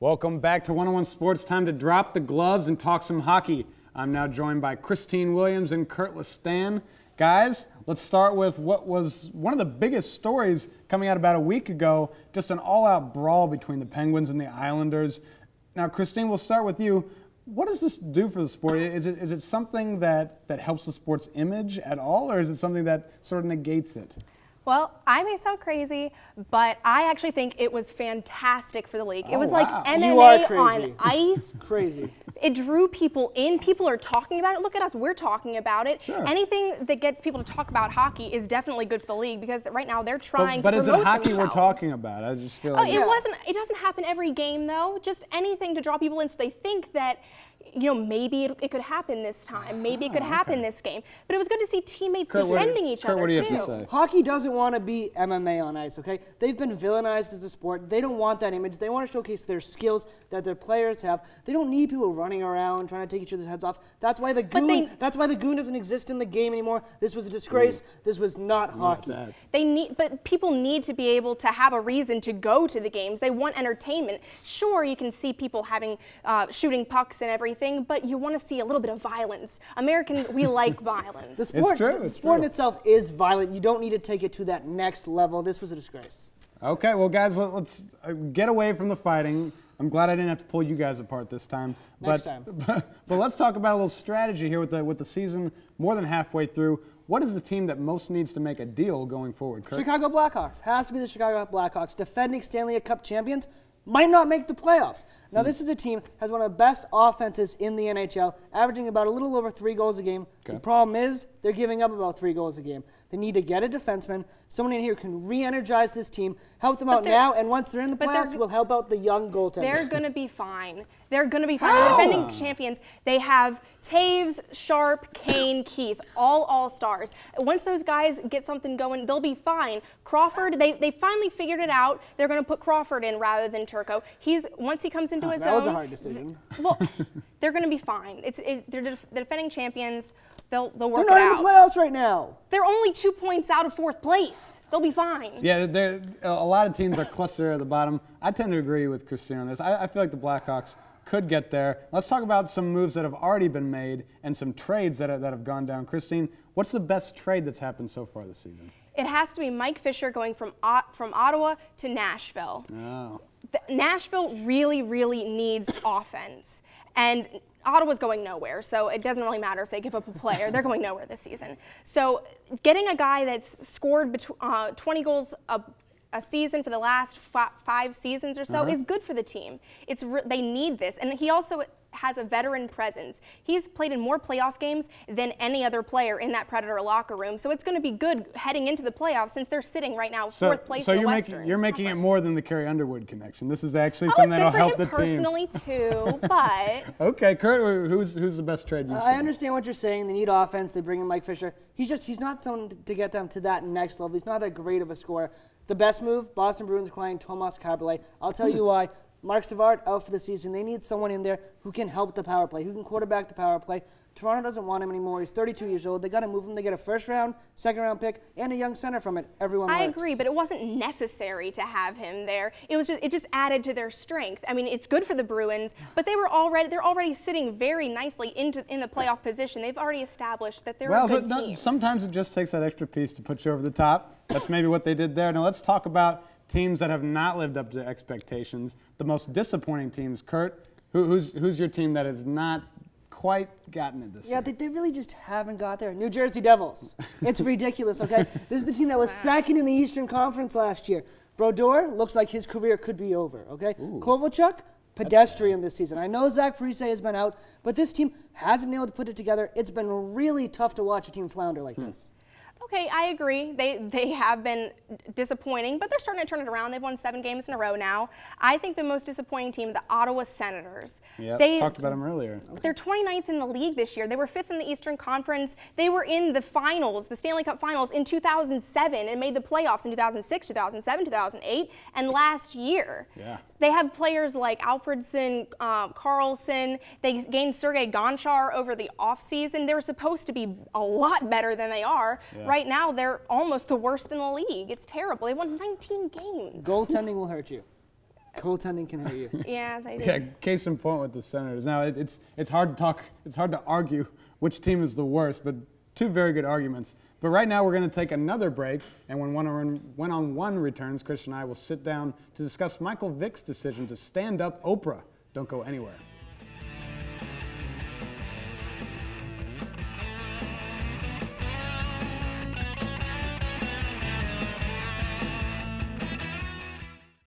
Welcome back to 101 Sports. Time to drop the gloves and talk some hockey. I'm now joined by Christine Williams and Kurt Lestan. Guys, let's start with what was one of the biggest stories coming out about a week ago, just an all-out brawl between the Penguins and the Islanders. Now, Christine, we'll start with you. What does this do for the sport? Is it something that helps the sport's image at all, or is it something that sort of negates it? Well, I may sound crazy, but I actually think it was fantastic for the league. It was like MMA on ice. Crazy. It drew people in. People are talking about it. Look at us. We're talking about it. Sure. Anything that gets people to talk about hockey is definitely good for the league because right now they're trying to promote But is it hockey themselves. we're talking about? I just feel like It doesn't happen every game though. Just anything to draw people in so they think that, you know, maybe it could happen this time. Maybe it could happen this game. But it was good to see teammates defending each other, what do you too. have to say? Hockey doesn't want to be MMA on ice, okay? They've been villainized as a sport. They don't want that image. They want to showcase their skills that their players have. They don't need people running around trying to take each other's heads off. That's why the goon doesn't exist in the game anymore. This was a disgrace. This was not hockey. But people need to be able to have a reason to go to the games. They want entertainment. Sure, you can see people having shooting pucks and everything, but you want to see a little bit of violence. Americans, we like violence. The sport in itself is violent. You don't need to take it to that next level. This was a disgrace. Okay, well, guys, let's get away from the fighting. I'm glad I didn't have to pull you guys apart this time. Next time. But let's talk about a little strategy here with the season more than halfway through. What is the team that most needs to make a deal going forward, Kurt? Chicago Blackhawks. Has to be the Chicago Blackhawks. Defending Stanley Cup champions. Might not make the playoffs. Now, this is a team that has one of the best offenses in the NHL, averaging about a little over 3 goals a game. Okay. The problem is they're giving up about 3 goals a game. They need to get a defenseman, someone in here who can re-energize this team, help them out now, and once they're in the playoffs, will help out the young goaltender. They're going to be fine. They're going to be fine. They're defending champions. They have Taves, Sharp, Kane, Keith, all all-stars. Once those guys get something going, they'll be fine. Crawford, they finally figured it out. They're going to put Crawford in rather than Turco. Once he comes into his own. That was a hard decision. Well, they're going to be fine. They're defending champions. They'll work it out. They're not in the playoffs right now. They're only 2 points out of 4th place. They'll be fine. Yeah, a lot of teams are clustered at the bottom. I tend to agree with Christine on this. I feel like the Blackhawks could get there. Let's talk about some moves that have already been made and some trades that have gone down. Christine, what's the best trade that's happened so far this season? It has to be Mike Fisher going from Ottawa to Nashville. Oh. Nashville really, really needs offense. And Ottawa's going nowhere, so it doesn't really matter if they give up a player. They're going nowhere this season. So getting a guy that's scored 20 goals a season for the last 5 seasons or so is good for the team. They need this. And he also has a veteran presence. He's played in more playoff games than any other player in that Predator locker room. So it's going to be good heading into the playoffs since they're sitting right now 4th place in the Western. So you're making it more than the Carrie Underwood connection. This is actually something that'll help the team. Personally too, but okay, Kurt, who's the best trade you've seen? I understand what you're saying. They need offense. They bring in Mike Fisher. He's not someone to get them to that next level. He's not that great of a scorer. The best move, Boston Bruins acquiring Tomas Kaberle. I'll tell you why. Mark Savard out for the season. They need someone in there who can help the power play, who can quarterback the power play. Toronto doesn't want him anymore. He's 32 years old. They got to move him. They get a 1st round, 2nd round pick, and a young center from it. Everyone works. I agree, but it wasn't necessary to have him there. It just added to their strength. I mean, it's good for the Bruins, but they're already sitting very nicely in the playoff position. They've already established that they're a good team. Sometimes it just takes that extra piece to put you over the top. That's maybe what they did there. Now let's talk about teams that have not lived up to expectations. The most disappointing teams. Kurt, who's your team that has not quite gotten it this year? Yeah, they really just haven't got there. New Jersey Devils. It's ridiculous, okay? This is the team that was 2nd in the Eastern Conference last year. Brodeur looks like his career could be over, okay? Kovalchuk, pedestrian this season. I know Zach Parise has been out, but this team hasn't been able to put it together. It's been really tough to watch a team flounder like this. Okay, I agree. They have been disappointing, but they're starting to turn it around. They've won 7 games in a row now. I think the most disappointing team, the Ottawa Senators. Yeah, talked about them earlier. They're 29th in the league this year. They were 5th in the Eastern Conference. They were in the finals, the Stanley Cup Finals, in 2007 and made the playoffs in 2006, 2007, 2008, and last year. Yeah. They have players like Alfredson, Carlson. They gained Sergei Gonchar over the offseason. They were supposed to be a lot better than they are. Yeah. Right now, they're almost the worst in the league. It's terrible. They won 19 games. Goaltending will hurt you. Goaltending can hurt you. Yeah, they do. Yeah, case in point with the Senators. Now it's hard to talk. It's hard to argue which team is the worst, but two very good arguments. But right now we're going to take another break, and when one-on-one returns, Chris and I will sit down to discuss Michael Vick's decision to stand up Oprah. Don't go anywhere.